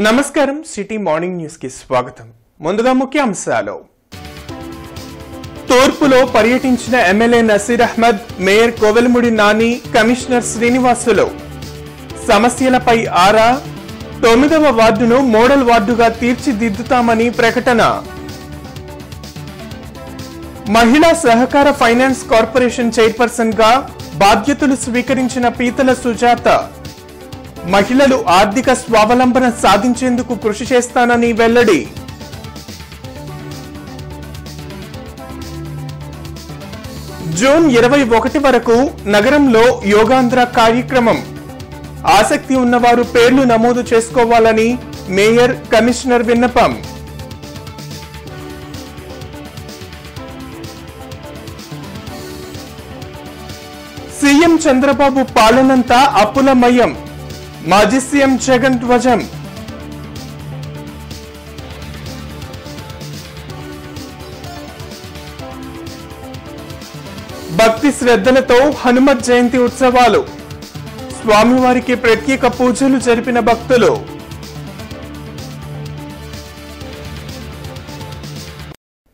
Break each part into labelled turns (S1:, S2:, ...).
S1: నమస్కారం city morning news కి స్వాగతం. ముందుగా ముఖ్యాంశాలు. తూర్పులో పర్యటించిన MLA Naseer Ahmed, mayor Kovelamudi Nani, commissioner Srinivasulu సమస్యలపై ఆరా. 9వ వార్డును మోడల్ వార్డుగా తీర్చిదిద్దుతామని ప్రకటన. మహిళా సహకార ఫైనాన్స్ కార్పొరేషన్ చైర్పర్సన్ గా బాధ్యతలు స్వీకరించిన పీతల సుజాత. మహిళలు ఆర్థిక స్వావలంబన సాధించేందుకు కృషి చేస్తానని వెల్లడి. జూన్ 21 వరకు నగరంలో యోగాంధ్ర కార్యక్రమం. ఆసక్తి ఉన్నవారు పేర్లు నమోదు చేసుకోవాలని మేయర్, కమిషనర్ విన్నపం. సీఎం చంద్రబాబు పాలనంతా అప్పులమయం. మాజీ సీఎం జగన్ ధ్వజం. భక్తి శ్రద్ధలతో హనుమత్ జయంతి ఉత్సవాలు. స్వామివారికి ప్రత్యేక పూజలు జరిపిన భక్తులు.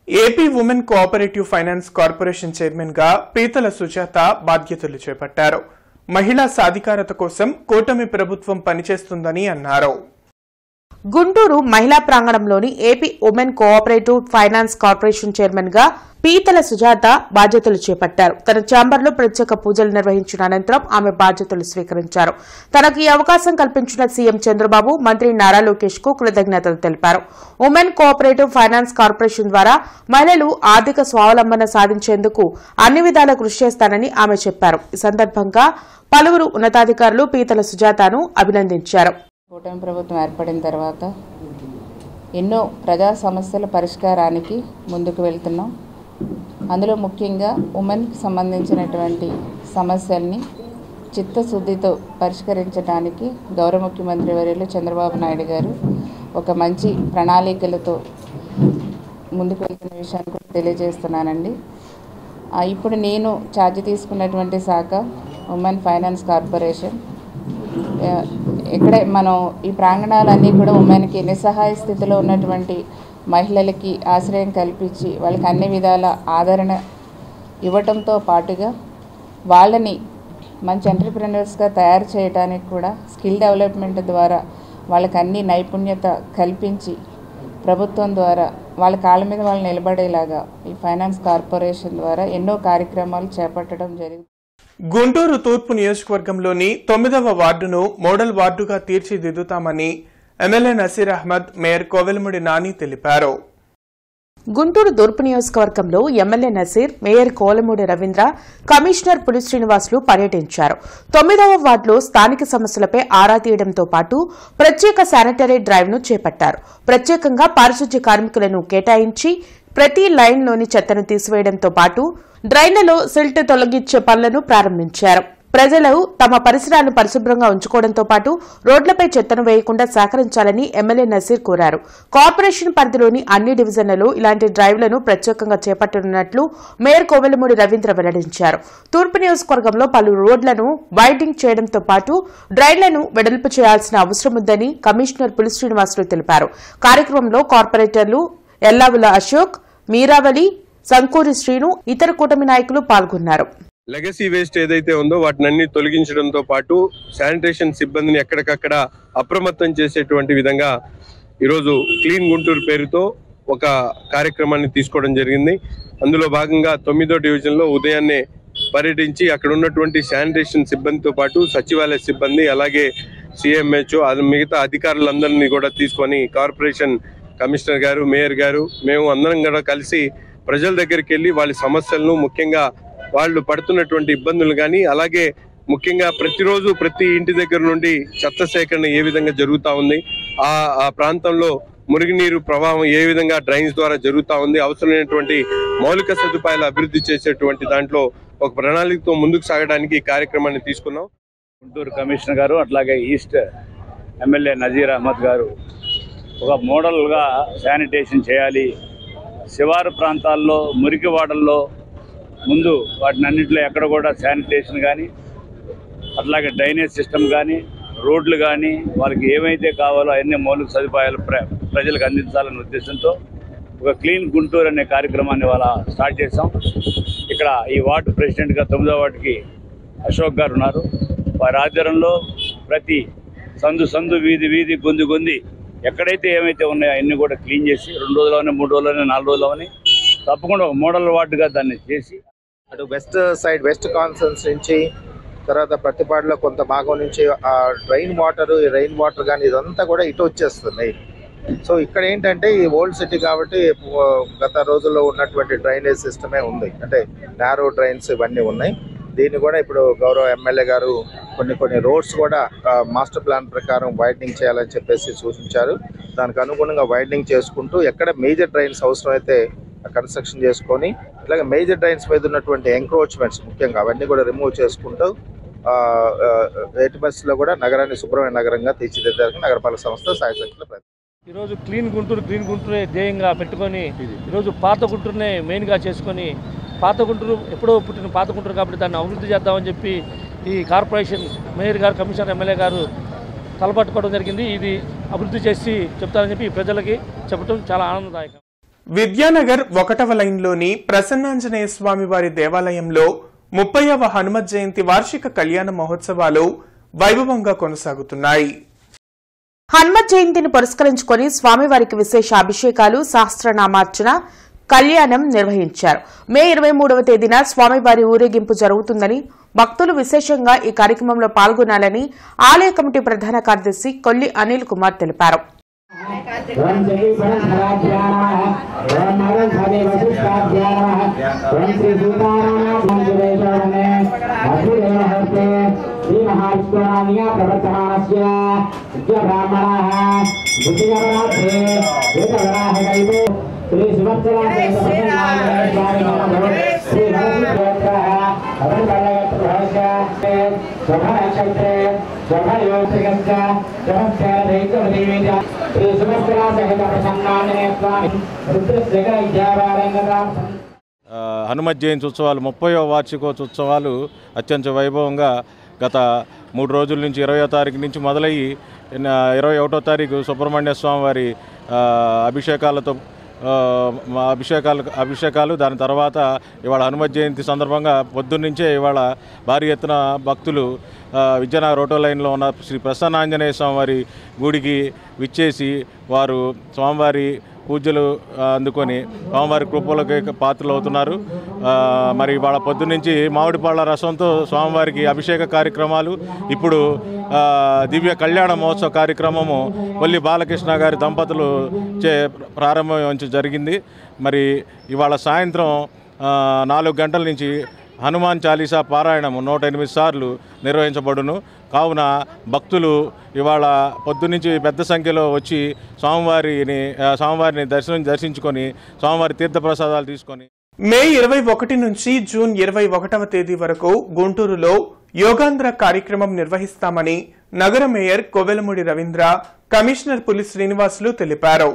S1: AP women cooperative finance corporation chairman గా పీతల సుజాత బాధ్యతలు చేపట్టారు. మహిళా సాధికారత కోసం కూటమి ప్రభుత్వం పనిచేస్తుందని అన్నారు.
S2: గుంటూరు మహిళా ప్రాంగణంలోని AP women cooperative finance corporation chairman గా పీతల సుజాత బాధ్యతలు చేపట్టారు. తన ఛాంబర్లో ప్రత్యేక పూజలు నిర్వహించిన అనంతరం ఆమె బాధ్యతలు స్వీకరించారు. తనకు ఈ అవకాశం కల్పించిన సీఎం చంద్రబాబు, మంత్రి నారా లోకేష్ కు కృతజ్ఞతలు తెలిపారు. ఉమెన్ కోఆపరేటివ్ ఫైనాన్స్ కార్పొరేషన్ ద్వారా మహిళలు ఆర్థిక స్వావలంబన సాధించేందుకు అన్ని విధాలా కృషి చేస్తానని ఆమె చెప్పారు. ఈ సందర్భంగా పలువురు ఉన్నతాధికారులు పీతల సుజాతను అభినందించారు.
S3: కూటమి ప్రభుత్వం ఏర్పడిన తర్వాత ఎన్నో ప్రజా సమస్యల పరిష్కారానికి ముందుకు వెళ్తున్నాం. అందులో ముఖ్యంగా ఉమెన్కి సంబంధించినటువంటి సమస్యల్ని చిత్తశుద్ధితో పరిష్కరించడానికి గౌరవ ముఖ్యమంత్రి వర్యులు చంద్రబాబు నాయుడు గారు ఒక మంచి ప్రణాళికలతో ముందుకు వెళ్తున్న విషయాన్ని కూడా తెలియజేస్తున్నానండి. ఇప్పుడు నేను ఛార్జ్ తీసుకున్నటువంటి శాఖ ఉమెన్ ఫైనాన్స్ కార్పొరేషన్. ఇక్కడే మనం ఈ ప్రాంగణాలన్నీ కూడా ఉమెన్కి నిస్సహాయ స్థితిలో ఉన్నటువంటి మహిళలకి ఆశ్రయం కల్పించి వాళ్ళకి అన్ని విధాల ఆదరణ ఇవ్వటంతో పాటుగా వాళ్ళని మంచి ఎంటర్‌ప్రెన్యూర్స్గా తయారు చేయడానికి కూడా స్కిల్ డెవలప్మెంట్ ద్వారా వాళ్ళకి అన్ని నైపుణ్యత కల్పించి ప్రభుత్వం ద్వారా వాళ్ళ కాళ్ళ మీద వాళ్ళు నిలబడేలాగా ఈ ఫైనాన్స్ కార్పొరేషన్ ద్వారా ఎన్నో కార్యక్రమాలు చేపట్టడం జరిగింది.
S1: గుంటూరు తూర్పు నియోజకవర్గంలోని 9వ వార్డును మోడల్ వార్డుగా తీర్చిదిద్దుతామని ఎమ్మెల్యే నసీర్ అహ్మద్, మేయర్ కోవెలముడి నాని తెలిపారు.
S2: గుంటూరు తూర్పు నియోజకవర్గంలో MLA Naseer, mayor Kovelamudi Ravindra, commissioner Puli Srinivasulu పర్యటించారు. 9వ వార్డులో స్థానిక సమస్యలపై ఆరా తీయడంతో పాటు ప్రత్యేక శానిటరీ డ్రైవ్ ను చేపట్టారు. ప్రత్యేకంగా పారిశుధ్య కార్మికులను కేటాయించి ప్రతి లైన్లోని చెత్తను తీసివేయడంతో పాటు డ్రైన్లలో సిల్ట్ తొలగించే పనులను ప్రారంభించారు. ప్రజలు తమ పరిసరాలను పరిశుభ్రంగా ఉంచుకోవడంతో పాటు రోడ్లపై చెత్తను వేయకుండా సహకరించాలని ఎమ్మెల్యే నసీర్ కోరారు. కార్పొరేషన్ పరిధిలోని అన్ని డివిజన్లలో ఇలాంటి డ్రైవ్లను ప్రత్యేకంగా చేపట్టనున్నట్లు మేయర్ కోవెలముడి రవీంద్ర వెల్లడించారు. తూర్పు నియోజకవర్గంలో పలు రోడ్లను వైడనింగ్ చేయడంతో పాటు డ్రైన్లను వెడల్పు చేయాల్సిన అవసరం ఉందని కమిషనర్ పులి శ్రీనివాసులు తెలిపారు. కార్యక్రమంలో కార్పొరేటర్లు ఎల్లావుల అశోక్, మీరావళి, సంకూరి శ్రీను, ఇతర కూటమి నాయకులు పాల్గొన్నారు.
S4: లెగసీ వేస్ట్ ఏదైతే ఉందో వాటిని తొలగించడంతో పాటు శానిటేషన్ సిబ్బందిని ఎక్కడికక్కడ అప్రమత్తం చేసేటువంటి విధంగా ఈరోజు క్లీన్ గుంటూరు పేరుతో ఒక కార్యక్రమాన్ని తీసుకోవడం జరిగింది. అందులో భాగంగా 9వ డివిజన్లో ఉదయాన్నే పర్యటించి అక్కడ ఉన్నటువంటి శానిటేషన్ సిబ్బందితో పాటు సచివాలయ సిబ్బంది, అలాగే సిఎంహెచ్ఓ, మిగతా అధికారులందరినీ కూడా తీసుకొని కార్పొరేషన్ కమిషనర్ గారు, మేయర్ గారు, మేము అందరం కూడా కలిసి ప్రజల దగ్గరికి వెళ్ళి వాళ్ళ సమస్యలను, ముఖ్యంగా వాళ్ళు పడుతున్నటువంటి ఇబ్బందులు కానీ, అలాగే ముఖ్యంగా ప్రతిరోజు ప్రతి ఇంటి దగ్గర నుండి చెత్త సేకరణ ఏ విధంగా జరుగుతూ ఉంది, ఆ ప్రాంతంలో మురుగునీరు ప్రవాహం ఏ విధంగా డ్రైన్స్ ద్వారా జరుగుతూ ఉంది, అవసరమైనటువంటి మౌలిక సదుపాయాలు అభివృద్ధి చేసేటువంటి దాంట్లో ఒక ప్రణాళికతో ముందుకు సాగడానికి ఈ కార్యక్రమాన్ని తీసుకున్నాం.
S5: గుంటూరు కమిషనర్ గారు, అట్లాగే ఈస్ట్ ఎమ్మెల్యే నజీర్ అహ్మద్ గారు ఒక మోడల్గా శానిటేషన్ చేయాలి, శివారు ప్రాంతాల్లో మురికి వాడల్లో ముందు వాటిని అన్నింటిలో ఎక్కడ కూడా శానిటేషన్ కానీ, అట్లాగే డ్రైనేజ్ సిస్టమ్ కానీ, రోడ్లు కానీ వాళ్ళకి ఏమైతే కావాలో అన్ని మౌలిక సదుపాయాలు ప్రజలకు అందించాలనే ఉద్దేశంతో ఒక క్లీన్ గుంటూరు అనే కార్యక్రమాన్ని వాళ్ళ స్టార్ట్ చేసాం. ఇక్కడ ఈ వార్డు ప్రెసిడెంట్గా 9వ వార్డుకి అశోక్ గారు ఉన్నారు. వారి ఆధ్వర్యంలో ప్రతి సందు వీధి గొంది ఎక్కడైతే ఏమైతే ఉన్నాయో అన్నీ కూడా క్లీన్ చేసి 2 రోజుల్లోనే 3 రోజుల్లోనే 4 రోజుల్లోనే తప్పకుండా ఒక మోడల్ వార్డుగా దాన్ని చేసి
S6: అటు వెస్ట్ కాన్సన్స్ నుంచి తర్వాత ప్రతిపాడులో కొంత భాగం నుంచి ఆ రెయిన్ వాటర్ కానీ ఇదంతా కూడా ఇటు వచ్చేస్తుంది. సో ఇక్కడ ఏంటంటే ఈ ఓల్డ్ సిటీ కాబట్టి గత రోజుల్లో ఉన్నటువంటి డ్రైనేజ్ సిస్టమే ఉంది, అంటే నారో డ్రైన్స్ ఇవన్నీ ఉన్నాయి. దీన్ని కూడా ఇప్పుడు గౌరవ ఎమ్మెల్యే గారు కొన్ని రోడ్స్ కూడా మాస్టర్ ప్లాన్ ప్రకారం వైడనింగ్ చేయాలని చెప్పేసి సూచించారు. దానికి అనుగుణంగా వైడనింగ్ చేసుకుంటూ ఎక్కడ మేజర్ డ్రైన్స్ అవసరమైతే కన్స్ట్రక్షన్ చేసుకొని ఇట్లాగే మేజర్ డ్రైన్స్ మీద ఉన్నటువంటి ఎంక్రోచ్మెంట్స్ ముఖ్యంగా అవన్నీ కూడా రిమూవ్ చేసుకుంటూ ఎయిట్ బస్సులో కూడా నగరాన్ని శుభ్రమైన నగరంగా తీర్చిదిద్దడానికి నగరపాలక సంస్థ సాయశక్తుల ప్రయత్నం.
S7: ఈరోజు క్లీన్ గుంటూరే ధ్యేయంగా పెట్టుకొని ఈరోజు పాత గుంటూరునే మెయిన్గా చేసుకొని పాత గుంటూరు ఎప్పుడో పుట్టిన పాత గుంటూరు కాబట్టి దాన్ని అభివృద్ధి చేద్దామని చెప్పి ఈ కార్పొరేషన్ మేయర్ గారు, కమిషనర్, ఎమ్మెల్యే గారు తలపట్టుకోవడం జరిగింది. ఇది అభివృద్ధి చేసి చెప్తారని చెప్పి ప్రజలకి చెప్పడం చాలా ఆనందదాయకం.
S1: విద్యానగర్ 1వ లైన్లోని ప్రసన్నాంజనేయ స్వామి వారి దేవాలయంలో 30వ హనుమత్ జయంతి వార్షిక కళ్యాణ మహోత్సవాలు వైభవంగా కొనసాగుతున్నాయి.
S2: హనుమత్ జయంతిని పురస్కరించుకుని స్వామివారికి విశేష అభిషేకాలు, సహస్రనామార్చన, కళ్యాణం నిర్వహించారు. మే 23వ తేదీన స్వామివారి ఊరేగింపు జరుగుతుందని, భక్తులు విశేషంగా ఈ కార్యక్రమంలో పాల్గొనాలని ఆలయ కమిటీ ప్రధాన కార్యదర్శి కొల్లి అనిల్ కుమార్ తెలిపారు.
S8: హనుమత్ జయంతి ఉత్సవాలు 30వ వార్షికోత్సవాలు అత్యంత వైభవంగా గత 3 రోజుల నుంచి 20వ తారీఖు నుంచి మొదలయ్యి 21వ తారీఖు సుబ్రహ్మణ్య స్వామి వారి అభిషేకాలు దాని తర్వాత ఇవాళ హనుమత్ జయంతి సందర్భంగా పొద్దున్నుంచే ఇవాళ భారీ ఎత్తున భక్తులు విద్యానగర్ 1వ లైన్లో ఉన్న శ్రీ ప్రసన్నాంజనేయ స్వామివారి గుడికి విచ్చేసి వారు స్వామివారి పూజలు అందుకొని స్వామివారి కృపలకి పాత్రలు అవుతున్నారు. మరి వాళ్ళ పొద్దున్నుంచి మామిడి పళ్ళ రసంతో స్వామివారికి అభిషేక కార్యక్రమాలు, ఇప్పుడు దివ్య కళ్యాణ మహోత్సవ కార్యక్రమము కొల్లి బాలకృష్ణ గారి దంపతులు ప్రారంభం జరిగింది. మరి ఇవాళ సాయంత్రం 4 గంటల నుంచి హనుమాన్ చాలీసా పారాయణము 108 సార్లు నిర్వహించబడును. కావున భక్తులు ఇవాళ పొద్దునుంచి పెద్ద సంఖ్యలో వచ్చి స్వామివారిని దర్శించుకొని స్వామివారి తీర్థప్రసాదాలు తీసుకొని
S1: మే 21 నుంచి జూన్ 21వ తేదీ వరకు గుంటూరులో యోగాంధ్ర కార్యక్రమం నిర్వహిస్తామని నగర మేయర్ కోవెలమూడి రవీంద్ర, కమిషనర్ పులి శ్రీనివాసులు తెలిపారు.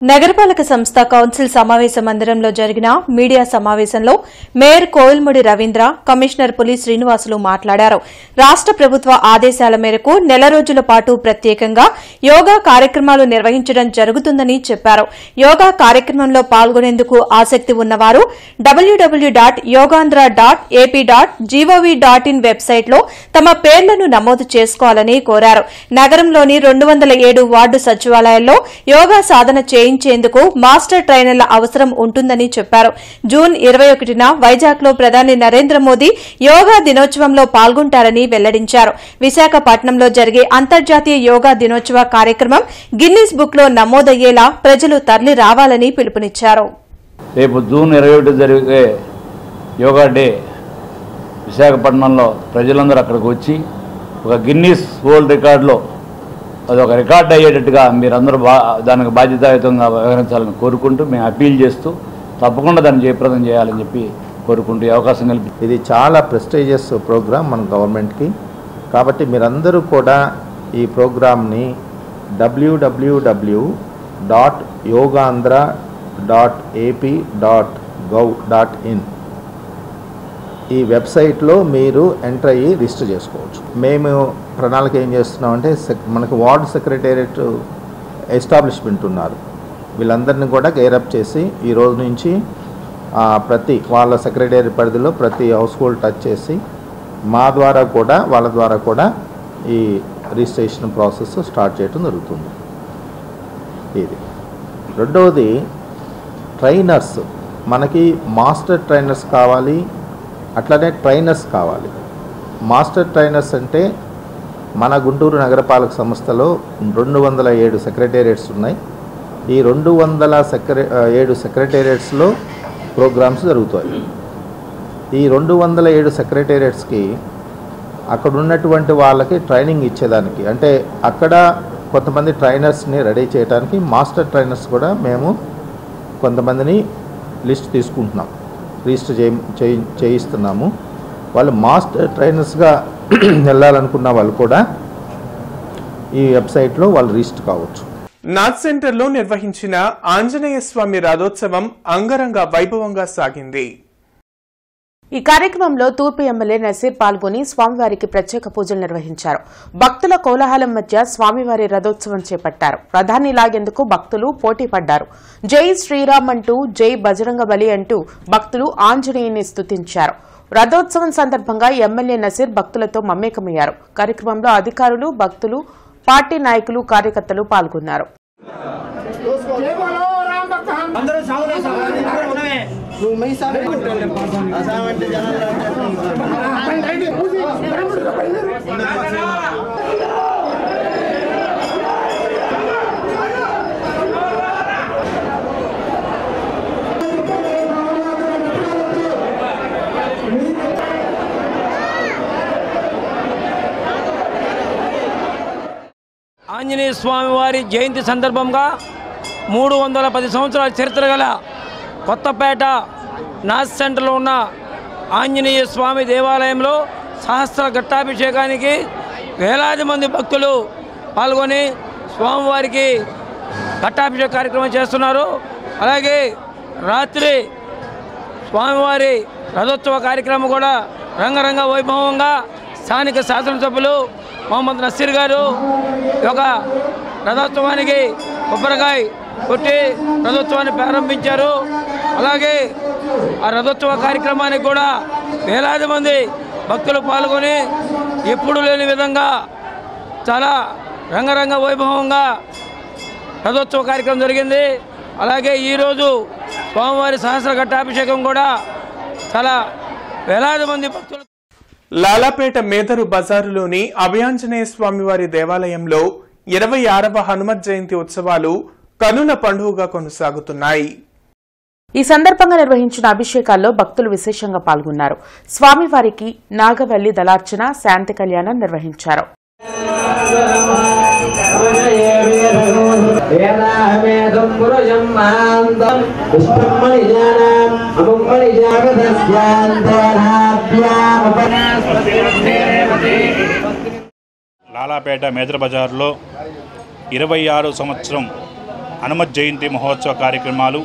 S9: నగరపాలక సంస్థ కౌన్సిల్ సమావేశ మందిరంలో జరిగిన మీడియా సమావేశంలో మేయర్ కోవెలమూడి రవీంద్ర, కమిషనర్ పులి శ్రీనివాసులు మాట్లాడారు. రాష్ట ప్రభుత్వ ఆదేశాల మేరకు నెల రోజుల పాటు ప్రత్యేకంగా యోగా కార్యక్రమాలు నిర్వహించడం జరుగుతుందని చెప్పారు. యోగా కార్యక్రమంలో పాల్గొనేందుకు ఆసక్తి ఉన్నవారు www.yogaandhra.ap.gov.in వెబ్సైట్లో తమ పేర్లను నమోదు చేసుకోవాలని కోరారు. నగరంలోని 207 వార్డు సచివాలయాల్లో యోగా సాధన చేయించేందుకు మాస్టర్ ట్రైనర్ల అవసరం ఉంటుందని చెప్పారు. జూన్ 21న వైజాగ్లో ప్రధాని నరేంద్ర మోదీ యోగా దినోత్సవంలో పాల్గొంటారని వెల్లడించారు. విశాఖపట్నంలో జరిగే అంతర్జాతీయ యోగా దినోత్సవ కార్యక్రమం గిన్నిస్ బుక్లో నమోదయ్యేలా ప్రజలు తరలి రావాలని పిలుపునిచ్చారు.
S5: రేపు జూన్ 21 జరిగే యోగా డే విశాఖపట్నంలో ప్రజలందరూ అక్కడికి వచ్చి ఒక గిన్నిస్ వరల్డ్ రికార్డులో అదొక రికార్డ్ అయ్యేటట్టుగా మీరందరూ దానికి బాధ్యతాయుతంగా వ్యవహరించాలని కోరుకుంటూ మేము అపీల్ చేస్తూ తప్పకుండా దాన్ని జయప్రదం చేయాలని చెప్పి కోరుకుంటూ అవకాశం కల్పి
S6: ఇది చాలా ప్రెస్టీజియస్ ప్రోగ్రామ్ మన గవర్నమెంట్కి. కాబట్టి మీరందరూ కూడా ఈ ప్రోగ్రామ్ని www.yogaandhra.ap.gov.in ఈ వెబ్సైట్లో మీరు ఎంటర్ అయ్యి రిజిస్టర్ చేసుకోవచ్చు. మేము ప్రణాళిక ఏం చేస్తున్నామంటే మనకు వార్డ్ సెక్రటేరియట్ ఎస్టాబ్లిష్మెంట్ ఉన్నారు, వీళ్ళందరినీ కూడా గైరప్ చేసి ఈ రోజు నుంచి ప్రతి వాళ్ళ సెక్రటేరియట్ పరిధిలో ప్రతి హౌస్ హోల్డ్ టచ్ చేసి మా ద్వారా కూడా వాళ్ళ ద్వారా కూడా ఈ రిజిస్ట్రేషన్ ప్రాసెస్ స్టార్ట్ చేయడం జరుగుతుంది. ఇది రెండవది ట్రైనర్స్, మనకి మాస్టర్ ట్రైనర్స్ కావాలి, అట్లనే ట్రైనర్స్ కావాలి. మాస్టర్ ట్రైనర్స్ అంటే మన గుంటూరు నగరపాలక సంస్థలో 207 సెక్రటేరియట్స్ ఉన్నాయి. ఈ 207 సెక్రటేరియట్స్లో ప్రోగ్రామ్స్ జరుగుతాయి. ఈ 207 సెక్రటేరియట్స్కి అక్కడ ఉన్నటువంటి వాళ్ళకి ట్రైనింగ్ ఇచ్చేదానికి, అంటే అక్కడ కొంతమంది ట్రైనర్స్ని రెడీ చేయడానికి మాస్టర్ ట్రైనర్స్ కూడా మేము కొంతమందిని లిస్ట్ తీసుకుంటున్నాం, రిజిస్టర్ చేయిస్తున్నాము. వాళ్ళు మాస్టర్ ట్రైనర్స్గా వెళ్ళాలనుకున్న వాళ్ళు కూడా ఈ వెబ్సైట్లో వాళ్ళు రిజిస్టర్ కావచ్చు.
S1: నాథ్ సెంటర్లో నిర్వహించిన ఆంజనేయ స్వామి రథోత్సవం అంగరంగ వైభవంగా సాగింది.
S2: ఈ కార్యక్రమంలో తూర్పు ఎమ్మెల్యే నసీర్ పాల్గొని స్వామివారికి ప్రత్యేక పూజలు నిర్వహించారు. భక్తుల కోలాహలం మధ్య స్వామివారి రథోత్సవం చేపట్టారు. రథాన్ని లాగేందుకు భక్తులు పోటీ పడ్డారు. జై శ్రీరామ్ అంటూ, జై బజరంగబలి అంటూ భక్తులు ఆంజనేయుని స్తుతించారు. రథోత్సవం సందర్భంగా ఎమ్మెల్యే నసీర్ భక్తులతో మమేకమయ్యారు. కార్యక్రమంలో అధికారులు, భక్తులు, పార్టీ నాయకులు, కార్యకర్తలు పాల్గొన్నారు.
S10: ఆంజనేయ స్వామి వారి జయంతి సందర్భంగా 310 సంవత్సరాల చరిత్ర గల కొత్తపేట నాథ్ సెంటర్లో ఉన్న ఆంజనేయ స్వామి దేవాలయంలో సహస్ర ఘట్టాభిషేకానికి వేలాది మంది భక్తులు పాల్గొని స్వామివారికి ఘట్టాభిషేక కార్యక్రమం చేస్తున్నారు. అలాగే రాత్రి స్వామివారి రథోత్సవ కార్యక్రమం కూడా రంగరంగ వైభవంగా స్థానిక శాసనసభ్యులు మొహమ్మద్ నసీర్ గారు ఒక రథోత్సవానికి కొబ్బరికాయ కొట్టి రథోత్సవాన్ని ప్రారంభించారు. అలాగే ఆ రథోత్సవ కార్యక్రమానికి కూడా వేలాది మంది భక్తులు పాల్గొని ఎప్పుడు లేని విధంగా చాలా రంగరంగ వైభవంగా రథోత్సవ కార్యక్రమం జరిగింది. అలాగే ఈరోజు స్వామివారి సహస్ర ఘట్టాభిషేకం కూడా చాలా వేలాది మంది భక్తులు.
S1: లాలాపేట మేదరు బజారులోని అభయాంజనేయ స్వామివారి దేవాలయంలో 26వ హనుమత్ జయంతి ఉత్సవాలు కనుల పండుగగా కొనసాగుతున్నాయి.
S2: ఈ సందర్భంగా నిర్వహించిన అభిషేకాల్లో భక్తులు విశేషంగా పాల్గొన్నారు. స్వామివారికి నాగవల్లి దళార్చన, శాంతి కళ్యాణం నిర్వహించారు.
S11: లాలాపేట మేదర్ బజార్లో 26 సంవత్సరం హనుమత్ జయంతి మహోత్సవ కార్యక్రమాలు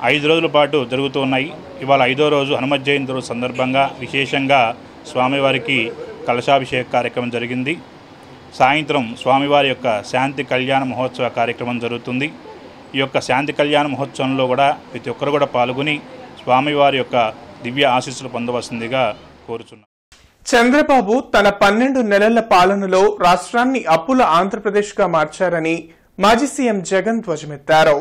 S11: 5 రోజుల పాటు జరుగుతూ ఉన్నాయి. ఇవాళ 5వ రోజు హనుమత్ జయంతి రోజు సందర్భంగా విశేషంగా స్వామివారికి కలశాభిషేక కార్యక్రమం జరిగింది. సాయంత్రం స్వామివారి యొక్క శాంతి కళ్యాణ మహోత్సవ కార్యక్రమం జరుగుతుంది. ఈ యొక్క శాంతి కళ్యాణ మహోత్సవంలో కూడా ప్రతి ఒక్కరు కూడా పాల్గొని స్వామివారి యొక్క దివ్య ఆశీస్సులు పొందవలసిందిగా కోరుచున్నారు.
S1: చంద్రబాబు తన 12 నెలల పాలనలో రాష్ట్రాన్ని అప్పుల ఆంధ్రప్రదేశ్గా మార్చారని మాజీ సీఎం జగన్ ధ్వజమెత్తారు.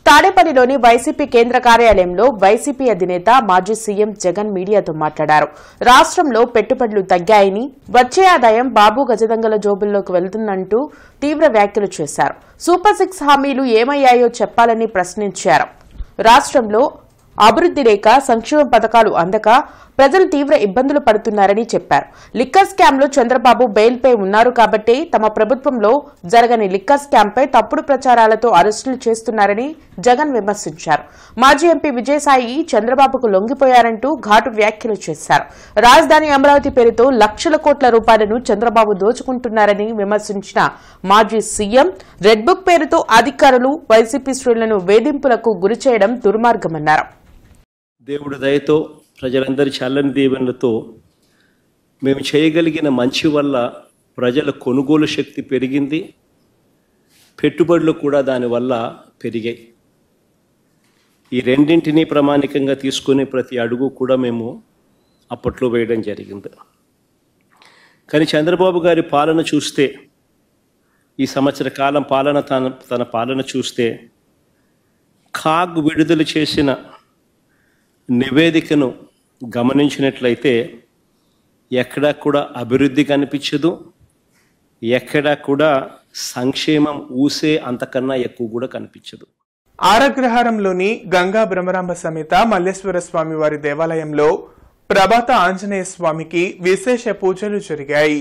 S2: తాడేపల్లిలోని వైసీపీ కేంద్ర కార్యాలయంలో వైసీపీ అధినేత మాజీ సీఎం జగన్ మీడియాతో మాట్లాడారు. రాష్ట్రంలో పెట్టుబడులు తగ్గాయని, వచ్చే ఆదాయం బాబు గజదంగల జోబుల్లోకి వెళ్తుందంటూ తీవ్ర వ్యాఖ్యలు చేశారు. సూపర్ 6 హామీలు ఏమయ్యాయో చెప్పాలని ప్రశ్నించారు. రాష్ట్రంలో అభివృద్ది లేక, సంక్షేమ పథకాలు అందక ప్రజలు తీవ్ర ఇబ్బందులు పడుతున్నారని చెప్పారు. లిక్కర్ స్కామ్లో చంద్రబాబు బెయిల్పై ఉన్నారు కాబట్టే తమ ప్రభుత్వంలో జరగని లిక్కర్ స్కామ్పై తప్పుడు ప్రచారాలతో అరెస్టులు చేస్తున్నారని జగన్ విమర్శించారు. మాజీ ఎంపీ విజయసాయి చంద్రబాబుకు లొంగిపోయారంటూ ఘాటు వ్యాఖ్యలు చేశారు. రాజధాని అమరావతి పేరుతో లక్షల కోట్ల రూపాయలను చంద్రబాబు దోచుకుంటున్నారని విమర్శించిన మాజీ సీఎం రెడ్ బుక్ పేరుతో అధికారులు, వైసీపీ శ్రేణులను వేధింపులకు గురిచేయడం దుర్మార్గమన్నారు.
S12: దేవుడి దయతో ప్రజలందరి చల్లని దీవెనలతో మేము చేయగలిగిన మంచి వల్ల ప్రజల కొనుగోలు శక్తి పెరిగింది, పెట్టుబడులు కూడా దానివల్ల పెరిగాయి. ఈ రెండింటినీ ప్రామాణికంగా తీసుకునే ప్రతి అడుగు కూడా మేము అప్పట్లో వేయడం జరిగింది. కానీ చంద్రబాబు గారి పాలన చూస్తే, ఈ సంవత్సర కాలం పాలన తన పాలన చూస్తే, కాగ్ విడుదల చేసిన నివేదికను గమనించినట్లయితే ఎక్కడా కూడా అభివృద్ధి కనిపించదు, ఎక్కడా కూడా సంక్షేమం ఊసే అంతకన్నా ఎక్కువ కూడా కనిపించదు.
S1: ఆరగ్రహారంలోని గంగా బ్రహ్మరాంబ సమేత మల్లేశ్వర స్వామి వారి దేవాలయంలో ప్రభాత ఆంజనేయ స్వామికి విశేష పూజలు జరిగాయి.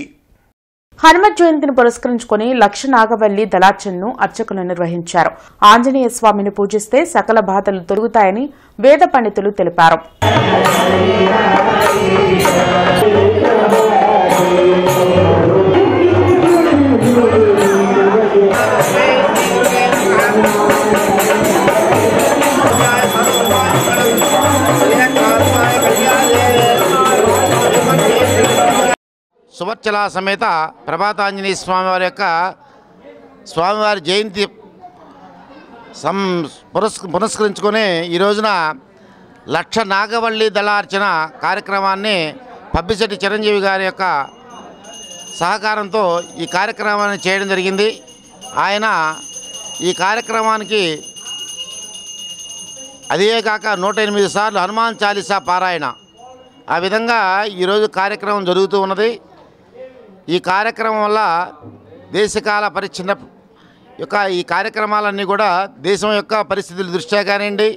S2: హనుమత్ జయంతిని పురస్కరించుకుని లక్ష నాగవల్లి దళార్చనను అర్చకులు నిర్వహించారు. ఆంజనేయ స్వామిని పూజిస్తే సకల బాధలు తొలగుతాయని వేద పండితులు తెలిపారు.
S13: సువర్చల సమేత ప్రభాతాంజనేయ స్వామివారి యొక్క స్వామివారి జయంతి పురస్కరించుకొని ఈ రోజున లక్ష నాగవల్లి దళార్చన కార్యక్రమాన్ని పబ్బిశెట్టి చిరంజీవి గారి యొక్క సహకారంతో ఈ కార్యక్రమాన్ని చేయడం జరిగింది. ఆయన ఈ కార్యక్రమానికి అదే కాక 108 సార్లు హనుమాన్ చాలీసా పారాయణ, ఆ విధంగా ఈరోజు కార్యక్రమం జరుగుతూ ఉన్నది. ఈ కార్యక్రమం వల్ల దేశకాల పరిచ్ఛిన్న యొక్క ఈ కార్యక్రమాలన్నీ కూడా దేశం యొక్క పరిస్థితుల దృష్ట్యా కానివ్వండి,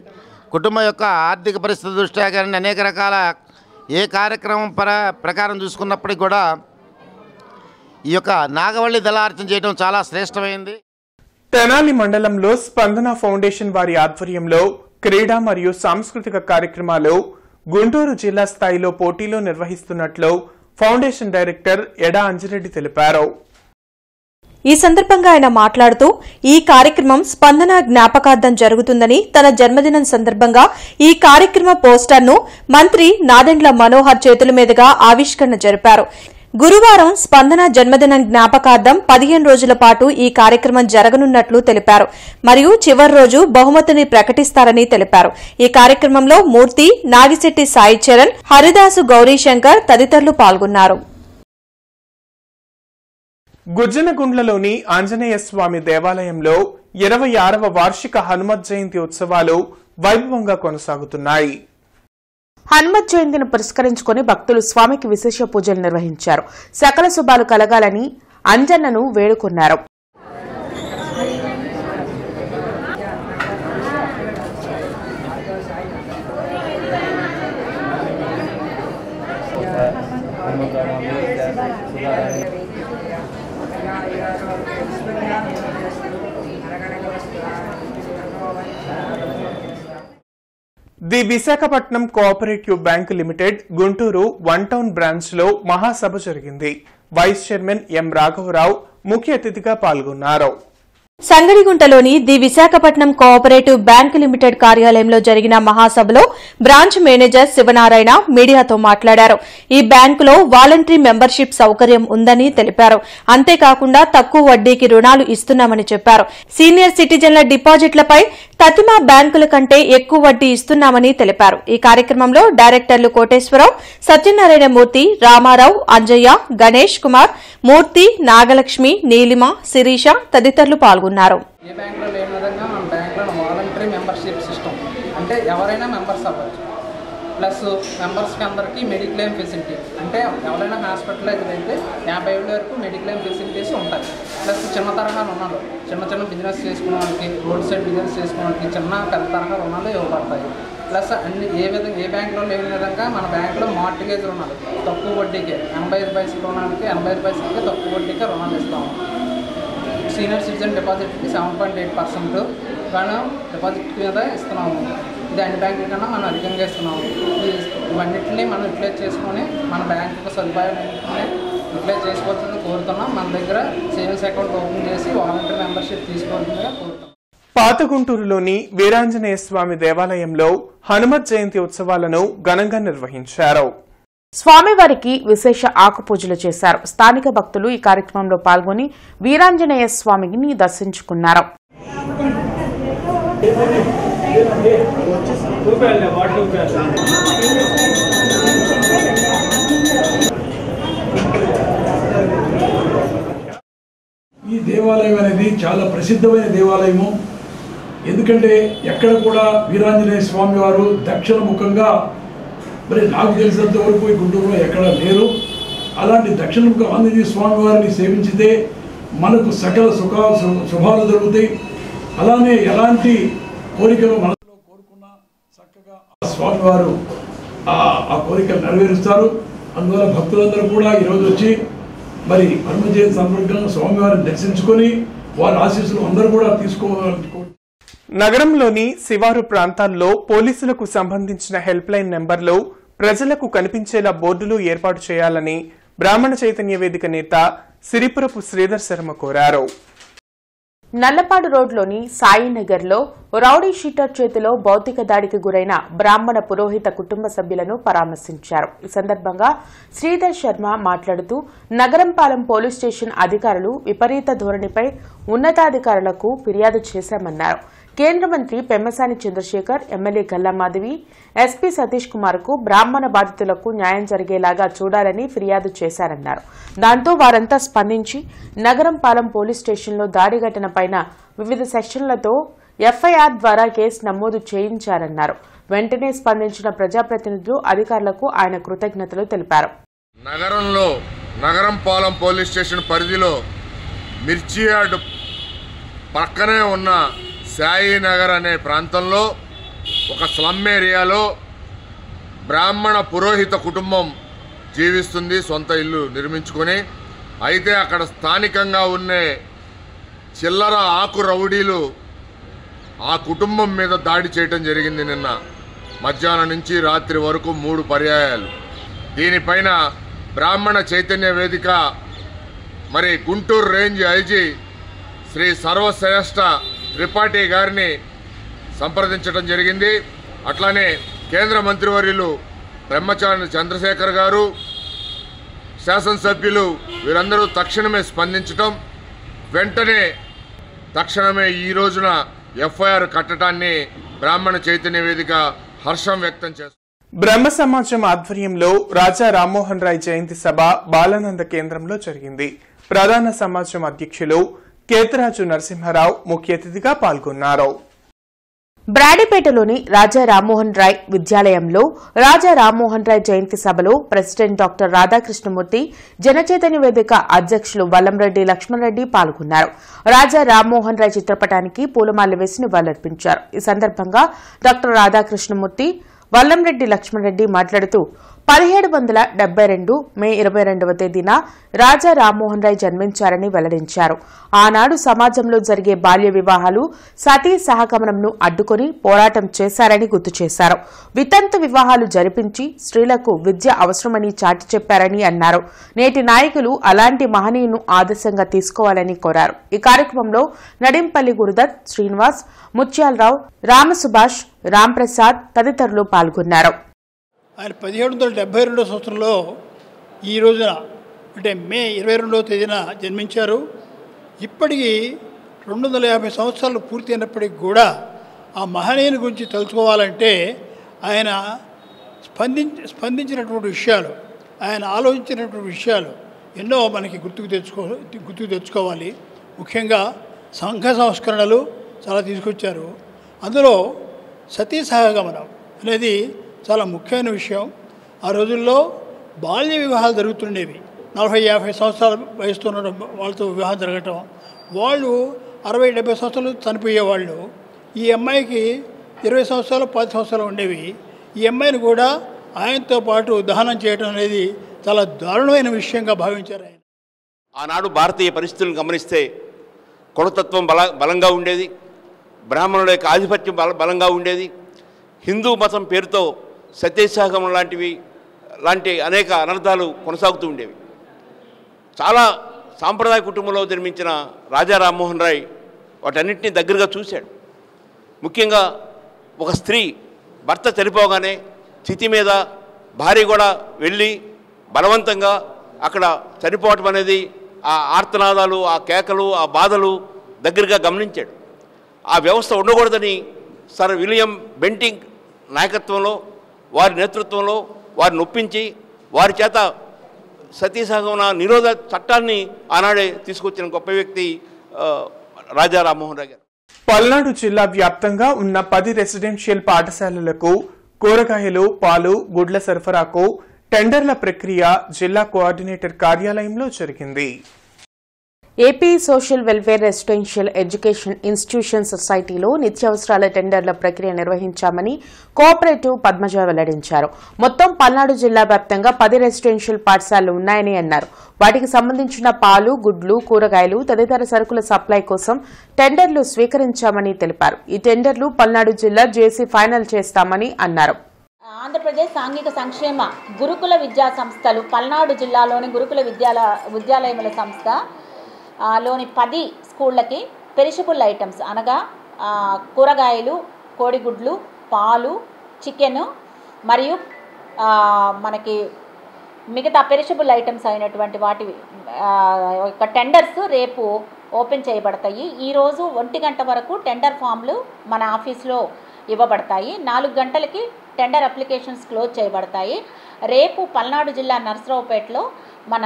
S13: కుటుంబం యొక్క ఆర్థిక పరిస్థితుల దృష్ట్యా కానివ్వండి, అనేక రకాల ఏ కార్యక్రమం ప్రకారం చూసుకున్నప్పటికీ కూడా ఈ యొక్క నాగవల్లి దళార్చన చేయడం చాలా శ్రేష్టమైంది.
S1: తెనాలి మండలంలో స్పందన ఫౌండేషన్ వారి ఆధ్వర్యంలో క్రీడా మరియు సాంస్కృతిక కార్యక్రమాలు గుంటూరు జిల్లా స్థాయిలో పోటీలో నిర్వహిస్తున్నట్లు ఫౌండేషన్ డైరెక్టర్ ఎడా అంజిరెడ్డి తెలిపారు.
S9: ఈ సందర్భంగా ఆయన మాట్లాడుతూ ఈ కార్యక్రమం స్పందన జ్ఞాపకార్థం జరుగుతుందని, తన జన్మదినం సందర్భంగా ఈ కార్యక్రమ పోస్టర్ను మంత్రి నాదెండ్ల మనోహర్ చేతుల మీదుగా ఆవిష్కరణ జరిపారు. గురువారం స్పందన జన్మదినం జ్ఞాపకార్థం 15 రోజుల పాటు ఈ కార్యక్రమం జరగనున్నట్లు తెలిపారు. మరియు చివరి రోజు బహుమతిని ప్రకటిస్తారని తెలిపారు. ఈ కార్యక్రమంలో మూర్తి, నాగిశెట్టి సాయి చరణ్, హరిదాసు గౌరీశంకర్ తదితరులు పాల్గొన్నారు.
S1: గుజ్జనగుండ్లలోని ఆంజనేయ స్వామి దేవాలయంలో 26వ వార్షిక హనుమత్ జయంతి ఉత్సవాలు వైభవంగా కొనసాగుతున్నాయి.
S2: హనుమత్ జయంతిని పురస్కరించుకుని భక్తులు స్వామికి విశేష పూజలు నిర్వహించారు. సకల శుభాలు కలగాలని అంజన్నను వేడుకున్నారు.
S1: The Visakhapatnam cooperative bank limited Guntur 1 town branch లో మహాసభ జరిగింది. వైస్ చైర్మన్ ఎం రాఘవరావు ముఖ్య అతిథిగా పాల్గొన్నారు.
S9: సంగడిగుంటలోని the Visakhapatnam cooperative bank limited కార్యాలయంలో జరిగిన మహాసభలో బ్రాంచ్ మేనేజర్ శివనారాయణ మీడియాతో మాట్లాడారు. ఈ బ్యాంకులో వాలంటరీ మెంబర్షిప్ సౌకర్యం ఉందని తెలిపారు. అంతేకాకుండా తక్కువ వడ్డీకి రుణాలు ఇస్తున్నామని చెప్పారు. సీనియర్ సిటిజన్ల డిపాజిట్లపై తతిమా బ్యాంకుల కంటే ఎక్కువ వడ్డీ ఇస్తున్నామని తెలిపారు. ఈ కార్యక్రమంలో డైరెక్టర్లు కోటేశ్వరరావు, సత్యనారాయణమూర్తి, రామారావు, అంజయ్య, గణేష్ కుమార్, మూర్తి, నాగలక్ష్మి, నీలిమ, శిరీష తదితరులు పాల్గొన్నారు.
S14: ఏ బ్యాంకులో లేని విధంగా మన బ్యాంకులో వాలంటరీ మెంబర్షిప్ సిస్టమ్, అంటే ఎవరైనా మెంబర్స్ అవ్వచ్చు. ప్లస్ మెంబర్స్కి అందరికీ మెడిక్లెయిమ్ ఫెసిలిటీ, అంటే ఎవరైనా హాస్పిటలైజ్ అయితే 50 ఏళ్ళ వరకు మెడిక్లెయిమ్ ఫెసిలిటీస్ ఉంటాయి. ప్లస్ చిన్న తరహా రుణాలు, చిన్న బిజినెస్ చేసుకునే వాళ్ళకి, రోడ్ సైడ్ బిజినెస్ చేసుకునే వాళ్ళకి పెద్ద తరహా రుణాలు ఇవ్వబడతాయి. ప్లస్ అన్ని ఏ బ్యాంకులో లేని విధంగా మన బ్యాంకులో మార్టిగేజ్ రుణాలు తక్కువ వడ్డీకే 85 పైసల రుణానికి 85 పైసలకి తక్కువ వడ్డీకే రుణాలు ఇస్తాము. సీనియర్ సిటిజన్ డిపాజిట్కి 7.8% కానీ డిపాజిట్ మీద ఇస్తున్నాము. ఇది అన్ని బ్యాంకుల కన్నా మనం అధికంగా ఇస్తున్నాము. ఇవన్నింటినీ మనం యూటిలైజ్ చేసుకొని మన బ్యాంకు సదుపాయాలన్నింటినీ యూటిలైజ్ చేసుకోవాల్సింది కోరుతున్నాం. మన దగ్గర సేవింగ్స్ అకౌంట్ ఓపెన్ చేసి వాలంటరీ మెంబర్షిప్ తీసుకోవాల్సిందిగా కోరుతున్నాం.
S1: పాత గుంటూరులోని వీరాంజనేయ స్వామి దేవాలయంలో హనుమత్ జయంతి ఉత్సవాలను ఘనంగా నిర్వహించారు.
S2: స్వామివారికి విశేష ఆకుపూజలు చేశారు. స్థానిక భక్తులు ఈ కార్యక్రమంలో పాల్గొని వీరాంజనేయ స్వామిని దర్శించుకున్నారు.
S15: ఈ దేవాలయం అనేది చాలా ప్రసిద్ధమైన దేవాలయము. ఎందుకంటే ఎక్కడ కూడా వీరాంజనేయ స్వామి వారు దక్షిణ ముఖంగా మరి నాకు తెలిసినంత వరకు ఈ గుంటూరులో ఎక్కడ లేరు. అలాంటి దక్షిణముఖ ఆంజనేయ స్వామి వారిని సేవించితే మనకు సకల శుభాలు జరుగుతాయి. అలానే ఎలాంటి కోరికలు మనసులో కోరుకున్నా చక్కగా స్వామివారు ఆ కోరికలు నెరవేరుస్తారు. అందువల్ల భక్తులందరూ కూడా ఈరోజు వచ్చి మరి హనుమ జయంతి సందర్భంగా స్వామివారిని దర్శించుకొని వారి ఆశీస్సులు అందరూ కూడా తీసుకోవాలని.
S1: నగరంలోని శివారు ప్రాంతాల్లో పోలీసులకు సంబంధించిన హెల్ప్ లైన్ నెంబర్లు ప్రజలకు కనిపించేలా బోర్డులు ఏర్పాటు చేయాలని బ్రాహ్మణ చైతన్య వేదిక నేత సిరిపురపు శ్రీధర్ శర్మ కోరారు.
S2: నల్లపాడు రోడ్లోని సాయినగర్లో రౌడీ షీటర్ చేతిలో భౌతిక దాడికి గురైన బ్రాహ్మణ పురోహిత కుటుంబ సభ్యులను పరామర్శించారు. ఈ సందర్భంగా శ్రీధర్ శర్మ మాట్లాడుతూ నగరంపాలెం పోలీస్ స్టేషన్ అధికారులు విపరీత ధోరణిపై ఉన్నతాధికారులకు ఫిర్యాదు చేశామన్నారు. కేంద్ర మంత్రి పెమ్మసాని చంద్రశేఖర్, ఎమ్మెల్యే గల్లా మాధవి, ఎస్పీ సతీష్ కుమార్ కు బ్రాహ్మణ బాధితులకు న్యాయం జరిగేలాగా చూడాలని ఫిర్యాదు చేశారన్నారు. దాంతో వారంతా స్పందించి నగరంపాలెం పోలీస్ స్టేషన్లో దాడి ఘటనపైన వివిధ సెక్షన్లతో ఎఫ్ఐఆర్ ద్వారా కేసు నమోదు చేయించారన్నారు. వెంటనే స్పందించిన ప్రజాప్రతినిధులు, అధికారులకు ఆయన కృతజ్ఞతలు తెలిపారు.
S16: నగరంలో నగరంపాలెం పోలీస్ స్టేషన్ పరిధిలో మిర్చియార్డ్ పక్కనే ఉన్న సాయినగర్ అనే ప్రాంతంలో ఒక స్లమ్ ఏరియాలో బ్రాహ్మణ పురోహిత కుటుంబం జీవిస్తుంది, సొంత ఇల్లు నిర్మించుకొని. అయితే అక్కడ స్థానికంగా ఉండే చిల్లర ఆకు రౌడీలు ఆ కుటుంబం మీద దాడి చేయటం జరిగింది. నిన్న మధ్యాహ్నం నుంచి రాత్రి వరకు 3 పర్యాయాలు. దీనిపైన బ్రాహ్మణ చైతన్య వేదిక మరి గుంటూరు రేంజ్ ఐజీ శ్రీ సర్వశ్రేష్ఠ త్రిపాఠి గారిని సంప్రదించడం జరిగింది. అట్లానే కేంద్ర మంత్రివర్యులు బ్రహ్మచారి చంద్రశేఖర్ గారు, శాసనసభ్యులు వీరందరూ తక్షణమే స్పందించటం, వెంటనే తక్షణమే ఈ రోజున ఎఫ్ఐఆర్ కట్టడాన్ని బ్రాహ్మణ చైతన్య వేదిక హర్షం వ్యక్తం చేస్తుంది.
S1: బ్రహ్మ సమాజం ఆధ్వర్యంలో రాజా రామ్మోహన్ రాయ్ జయంతి సభ బాలానంద కేంద్రంలో జరిగింది. ప్రధాన సమాజం అధ్యక్షులు కేతరాజు నరసింహారావు ముఖ్య అతిథిగా పాల్గొన్నారు.
S2: బ్రాడీపేటలోని రాజా రామ్మోహన్ రాయ్ విద్యాలయంలో రాజా రామ్మోహన్ రాయ్ జయంతి సభలో ప్రెసిడెంట్ డాక్టర్ రాధాకృష్ణమూర్తి, జనచైతన్య వేదిక అధ్యక్షులు వల్లంరెడ్డి లక్ష్మణరెడ్డి పాల్గొన్నారు. రాజా రామ్మోహన్ రాయ్ చిత్రపటానికి పూలమాల వేసి నివాళులర్పించారు. ఈ సందర్భంగా డాక్టర్ రాధాకృష్ణమూర్తి, వల్లంరెడ్డి లక్ష్మణరెడ్డి మాట్లాడుతూ 1772 మే 22వ తేదీన రాజా రామ్మోహన్ రాయ్ జన్మించారని వెల్లడించారు. ఆనాడు సమాజంలో జరిగే బాల్య వివాహాలు, సతీ సహగమనంను అడ్డుకుని పోరాటం చేశారని గుర్తు చేశారు. వితంతు వివాహాలు జరిపించి స్త్రీలకు విద్య అవసరమని చాటి చెప్పారని అన్నారు. నేటి నాయకులు అలాంటి మహనీయును ఆదర్శంగా తీసుకోవాలని కోరారు. ఈ కార్యక్రమంలో నడింపల్లి గురుదత్, శ్రీనివాస్, ముత్యాలరావు, రామసుభాష్, రాంప్రసాద్ తదితరులు పాల్గొన్నారు.
S17: ఆయన 1772 సంవత్సరంలో ఈ రోజున అంటే మే 22వ తేదీన జన్మించారు. ఇప్పటికీ 250 సంవత్సరాలు పూర్తయినప్పటికీ కూడా ఆ మహనీయుని గురించి తెలుసుకోవాలంటే ఆయన స్పందించినటువంటి విషయాలు, ఆయన ఆలోచించినటువంటి విషయాలు ఎన్నో మనకి గుర్తుకు తెచ్చుకోవాలి. ముఖ్యంగా సంఘ సంస్కరణలు చాలా తీసుకొచ్చారు. అందులో సతీ సహగమనం అనేది చాలా ముఖ్యమైన విషయం. ఆ రోజుల్లో బాల్య వివాహాలు జరుగుతుండేవి. 40-50 సంవత్సరాల వయసుతో ఉన్న వాళ్ళతో వివాహం జరగటం, వాళ్ళు 60-70 సంవత్సరాలు చనిపోయేవాళ్ళు. ఈ అమ్మాయికి 20 సంవత్సరాలు 10 సంవత్సరాలు ఉండేవి. ఈ అమ్మాయిని కూడా ఆయనతో పాటు దహనం చేయడం అనేది చాలా దారుణమైన విషయంగా భావించారు ఆయన.
S18: ఆనాడు భారతీయ పరిస్థితులను గమనిస్తే కులతత్వం బలంగా ఉండేది, బ్రాహ్మణుల యొక్క ఆధిపత్యం బలంగా ఉండేది. హిందూ మతం పేరుతో సత్యసాగమం లాంటి అనేక అనర్థాలు కొనసాగుతూ ఉండేవి. చాలా సాంప్రదాయ కుటుంబంలో జన్మించిన రాజా రామ్మోహన్ రాయ్ వాటన్నింటినీ దగ్గరగా చూశాడు. ముఖ్యంగా ఒక స్త్రీ భర్త చనిపోగానే చితి మీద భార్య కూడా వెళ్ళి బలవంతంగా అక్కడ చనిపోవటం అనేది ఆ ఆర్తనాదాలు, ఆ కేకలు, ఆ బాధలు దగ్గరగా గమనించాడు. ఆ వ్యవస్థ ఉండకూడదని సర్ విలియం బెంటింగ్ నాయకత్వంలో, వారి నేతృత్వంలో వారిని ఒప్పించి వారి చేత సతీసహగమన నిరోధ చట్టాన్ని ఆనాడే తీసుకొచ్చిన గొప్ప వ్యక్తి రాజా రామ్మోహన్ రావు గారు.
S1: పల్నాడు జిల్లా వ్యాప్తంగా ఉన్న 10 రెసిడెన్షియల్ పాఠశాలలకు కూరగాయలు, పాలు, గుడ్ల సరఫరాకు టెండర్ల ప్రక్రియ జిల్లా కోఆర్డినేటర్ కార్యాలయంలో జరిగింది.
S2: AP social welfare residential education institution సొసైటీలో నిత్యావసరాల టెండర్ల ప్రక్రియ నిర్వహించామని కోఆపరేటివ్ పద్మజ వెల్లడించారు. మొత్తం పల్నాడు జిల్లా వ్యాప్తంగా 10 రెసిడెన్షియల్ పాఠశాలలు ఉన్నాయని అన్నారు. వాటికి సంబంధించిన పాలు, గుడ్లు, కూరగాయలు తదితర సరుకుల సప్లై కోసం టెండర్లు స్వీకరించామని తెలిపారు. ఈ టెండర్లు పల్నాడు జిల్లా జేసీ ఫైనల్ చేస్తామని అన్నారు.
S19: ఆంధ్రప్రదేశ్ సాంఘిక సంక్షేమ గురుకుల విద్యా సంస్థలు పల్నాడు జిల్లాలోని గురుకుల విద్యాలయముల సంస్థ లోని 10 స్కూళ్ళకి పెరిషబుల్ ఐటమ్స్ అనగా కూరగాయలు, కోడిగుడ్లు, పాలు, చికెను మరియు మనకి మిగతా పెరిషబుల్ ఐటమ్స్ అయినటువంటి వాటి యొక్క టెండర్స్ రేపు ఓపెన్ చేయబడతాయి. ఈరోజు 1 గంట వరకు టెండర్ ఫామ్లు మన ఆఫీస్లో ఇవ్వబడతాయి. 4 గంటలకి టెండర్ అప్లికేషన్స్ క్లోజ్ చేయబడతాయి. రేపు పల్నాడు జిల్లా నర్సరావుపేటలో మన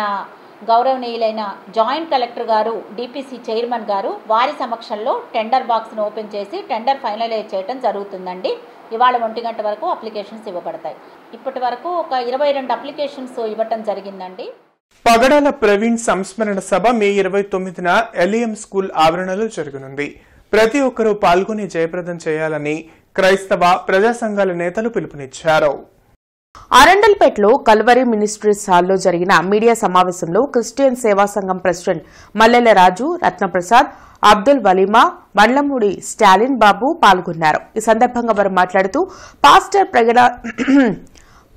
S19: గౌరవనీయులైన జాయింట్ కలెక్టర్ గారు, డిపిసి చైర్మన్ గారు వారి సమక్షంలో టెండర్ బాక్స్ను ఓపెన్ చేసి టెండర్ ఫైనలైజ్ చేయడం జరుగుతుందండి. ఇవాళ 1 గంట వరకు అప్లికేషన్స్ ఇవ్వబడతాయి. ఇప్పటి వరకు ఒక 22 అప్లికేషన్స్ ఇవ్వటం జరిగిందండి.
S1: పగడాల ప్రవీణ్ సంస్మరణ సభ మే 29న ఎల్ఈఎం స్కూల్ ఆవరణలో జరగనుంది. ప్రతి ఒక్కరూ పాల్గొని జయప్రదం చేయాలని క్రైస్తవ ప్రజా సంఘాల నేతలు పిలుపునిచ్చారు.
S2: అరండల్పేటలో కల్వరి మినిస్ట్రీస్ హాల్లో జరిగిన మీడియా సమావేశంలో క్రిస్టియన్ సేవా సంఘం ప్రెసిడెంట్ మల్లెల రాజు, రత్నప్రసాద్, అబ్దుల్ వలీమా, బండ్లమూడి స్టాలిన్ బాబు పాల్గొన్నారు. ఈ సందర్భంగా వారు మాట్లాడుతూ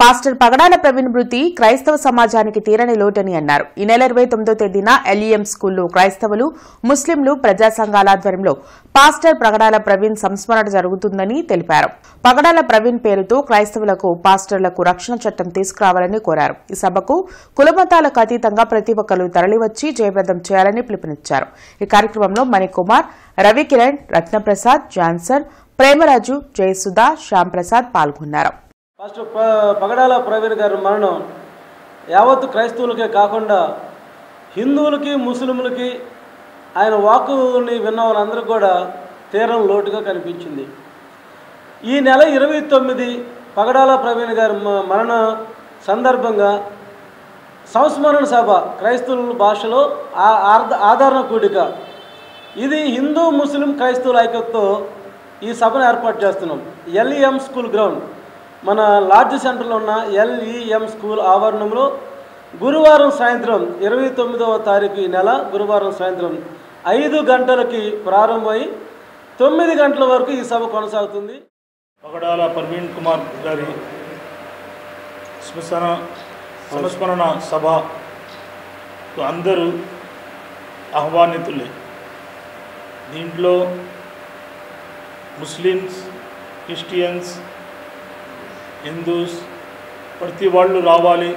S2: పాస్టర్ పగడాల ప్రవీణ్ మృతి క్రైస్తవ సమాజానికి తీరని లోటని అన్నారు. ఈ నెల 29వ తేదీన ఎల్ఈఎం స్కూల్లో క్రైస్తవులు, ముస్లింలు ప్రజా సంఘాల ఆధ్వర్యంలో పాస్టర్ పగడాల ప్రవీణ్ సంస్మరణ జరుగుతుందని తెలిపారు. పగడాల ప్రవీణ్ పేరుతో క్రైస్తవులకు, పాస్టర్లకు రక్షణ చట్టం తీసుకురావాలని కోరారు. ఈ సభకు కులమతాలకు అతీతంగా ప్రతి ఒక్కరూ తరలివచ్చి జయప్రదం చేయాలని పిలుపునిచ్చారు. ఈ కార్యక్రమంలో మణికుమార్, రవికిరణ్, రత్నప్రసాద్, జాన్సన్, ప్రేమరాజు, జయసుధ, శ్యాంప్రసాద్ పాల్గొన్నారు.
S20: ఫస్ట్ పగడాల ప్రవీణ్ గారి మరణం యావత్తు క్రైస్తవులకే కాకుండా హిందువులకి, ముస్లింలకి ఆయన వాక్కుని విన్న వాళ్ళందరికీ కూడా తీరం లోటుగా కనిపించింది. ఈ నెల 29 పగడాల ప్రవీణ్ గారి మరణ సందర్భంగా సంస్మరణ సభ క్రైస్తవుల భాషలో ఆదరణ కూడిక, ఇది హిందూ, ముస్లిం, క్రైస్తవుల ఐక్యతతో ఈ సభను ఏర్పాటు చేస్తున్నాం. ఎల్ఈఎం స్కూల్ గ్రౌండ్, మన లార్జ్ సెంటర్లో ఉన్న ఎల్ఈఎం స్కూల్ ఆవరణంలో గురువారం సాయంత్రం 29వ తారీఖు ఈ నెల గురువారం సాయంత్రం 5 గంటలకి ప్రారంభమై 9 గంటల వరకు ఈ సభ కొనసాగుతుంది.
S11: పగడాల ప్రవీణ్ కుమార్ గారి సంస్మరణ సభ అందరూ ఆహ్వానితులే. దీంట్లో ముస్లిమ్స్, క్రిస్టియన్స్, హిందూస్ ప్రతి వాళ్ళు రావాలి.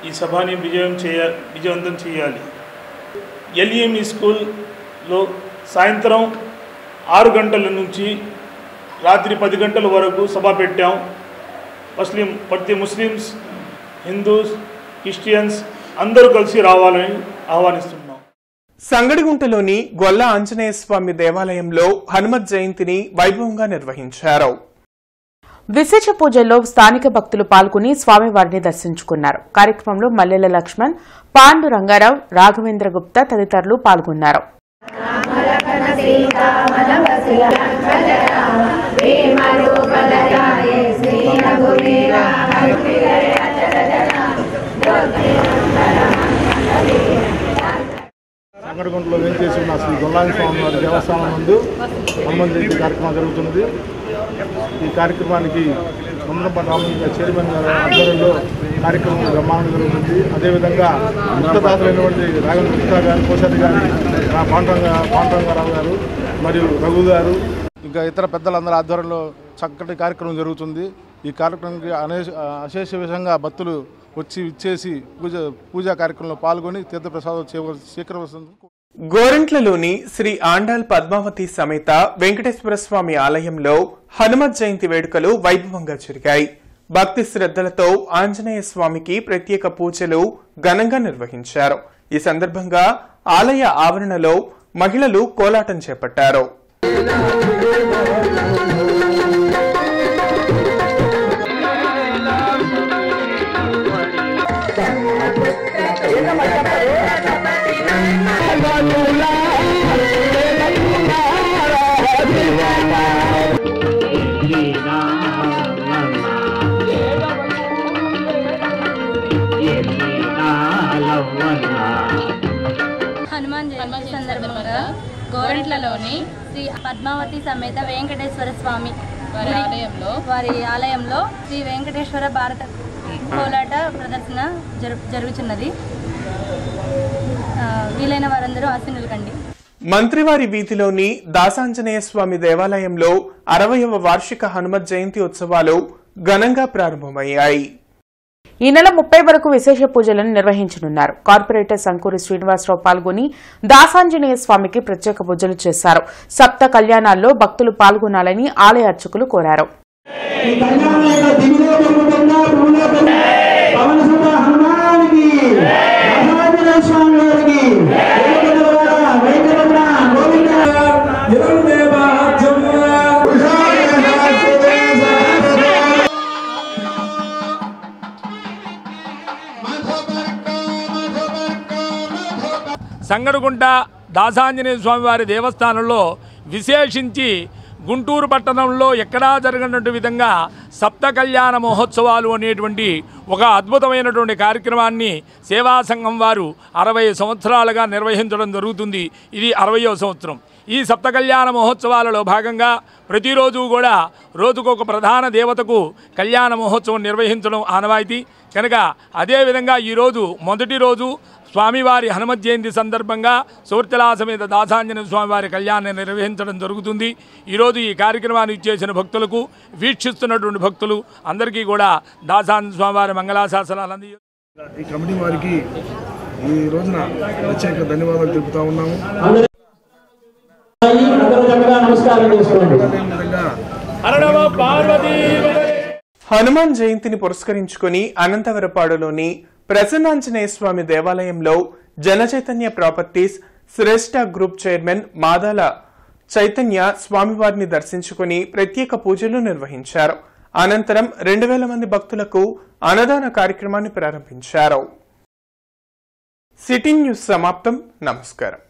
S11: ఈ సభని విజయవంతం చేయాలి. ఎల్ఈఎంఈ స్కూల్లో సాయంత్రం 6 గంటల నుంచి రాత్రి 10 గంటల వరకు సభ పెట్టాం. ప్రతి ముస్లిమ్స్, హిందూస్, క్రిస్టియన్స్ అందరూ కలిసి రావాలని ఆహ్వానిస్తున్నాం.
S1: సంగడిగుంటలోని గొల్ల ఆంజనేయ స్వామి దేవాలయంలో హనుమత్ జయంతిని వైభవంగా నిర్వహించారు.
S2: విశేష పూజల్లో స్థానిక భక్తులు పాల్గొని స్వామివారిని దర్శించుకున్నారు. కార్యక్రమంలో మల్లెల లక్ష్మణ్, పాండు రంగారావు, రాఘవేంద్ర గుప్తా తదితరులు పాల్గొన్నారు.
S21: సంగడిగుంటలో వేంచేసి ఉన్న శ్రీ గొల్లాంజ స్వామి వారి దేవస్థానం నందు హనుమాన్ జయంతి కార్యక్రమం జరుగుతున్నది. ఈ కార్యక్రమానికి మందరపల్లి రామలింగ చైర్మన్ గారి ఆధ్వర్యంలో కార్యక్రమం బ్రహ్మాండం జరుగుతుంది. అదేవిధంగా ముఖ్యదాతలైనటువంటి రాఘవేంద్ర గుప్తా గారు, కోశాది గారి పాండురంగారావు గారు మరియు రఘు గారు, ఇంకా ఇతర పెద్దలందరి ఆధ్వర్యంలో చక్కటి కార్యక్రమం జరుగుతుంది. ఈ కార్యక్రమానికి అశేష విధంగా భక్తులు వచ్చి ఇచ్చేసి పూజా కార్యక్రమంలో పాల్గొని తీర్థప్రసాదం స్వీకరిస్తుంది.
S1: గోరంట్లలోని శ్రీ ఆండాల్ పద్మావతి సమేత వెంకటేశ్వర స్వామి ఆలయంలో హనుమత్ జయంతి వేడుకలు వైభవంగా జరిగాయి. భక్తి శ్రద్ధలతో ఆంజనేయ స్వామికి ప్రత్యేక పూజలు ఘనంగా నిర్వహించారు. ఈ సందర్భంగా ఆలయ ఆవరణలో మహిళలు కోలాటం చేపట్టారు.
S3: హనుమాన్ జయంతి సందర్భంగా గోరంట్లలోని శ్రీ పద్మావతి సమేత వెంకటేశ్వర స్వామి వారి ఆలయంలో శ్రీ వెంకటేశ్వర భారత కోలాట ప్రదర్శన జరుగుతున్నది. వీలైన వారందరూ ఆశీనులు కండి.
S1: మంత్రివారి వీధిలోని దాసాంజనేయ స్వామి దేవాలయంలో 60వ వార్షిక హనుమత్ జయంతి ఉత్సవాలు ఘనంగా ప్రారంభమయ్యాయి.
S2: ఈ నెల 30 వరకు విశేష పూజలను నిర్వహించనున్నారు. కార్పొరేటర్ సంకూరి శ్రీనివాసరావు పాల్గొని దాసాంజనేయ స్వామికి ప్రత్యేక పూజలు చేశారు. సప్త కళ్యాణాల్లో భక్తులు పాల్గొనాలని ఆలయ అర్చకులు కోరారు.
S7: సంగడుగుంట దాసాంజనేయ స్వామివారి దేవస్థానంలో విశేషించి గుంటూరు పట్టణంలో ఎక్కడా జరగనటువంటి విధంగా సప్త కళ్యాణ మహోత్సవాలు అనేటువంటి ఒక అద్భుతమైనటువంటి కార్యక్రమాన్ని సేవా సంఘం వారు 60 సంవత్సరాలుగా నిర్వహించడం జరుగుతుంది. ఇది 60వ సంవత్సరం. ఈ సప్త కళ్యాణ మహోత్సవాలలో భాగంగా ప్రతిరోజు కూడా రోజుకొక ప్రధాన దేవతకు కళ్యాణ మహోత్సవం నిర్వహించడం ఆనవాయితీ కనుక అదేవిధంగా ఈరోజు మొదటి రోజు స్వామివారి హనుమత్ జయంతి సందర్భంగా సూర్చలా సమేత దాసాంజనేయ స్వామివారి కళ్యాణాన్ని నిర్వహించడం జరుగుతుంది. ఈరోజు ఈ కార్యక్రమాన్ని ఇచ్చేసిన భక్తులకు వీక్షిస్తున్నటువంటి భక్తులు అందరికీ కూడా దాసాంజనేయ స్వామివారి మంగళాశాసనాలు అంది.
S21: ఈ కమిటీ వారికి ఈ రోజున ప్రత్యేక ధన్యవాదాలు తెలుపుతా ఉన్నాము.
S1: హనుమాన్ జయంతిని పురస్కరించుకుని అనంతవరపాడులోని ప్రసన్నాంజనేయ స్వామి దేవాలయంలో జనచైతన్య ప్రాపర్టీస్ శ్రేష్ఠ గ్రూప్ చైర్మన్ మాదాల చైతన్య స్వామివారిని దర్శించుకుని ప్రత్యేక పూజలు నిర్వహించారు. అనంతరం 2000 మంది భక్తులకు అన్నదాన కార్యక్రమాన్ని ప్రారంభించారు. సిటీ న్యూస్ సమాప్తం. నమస్కారం.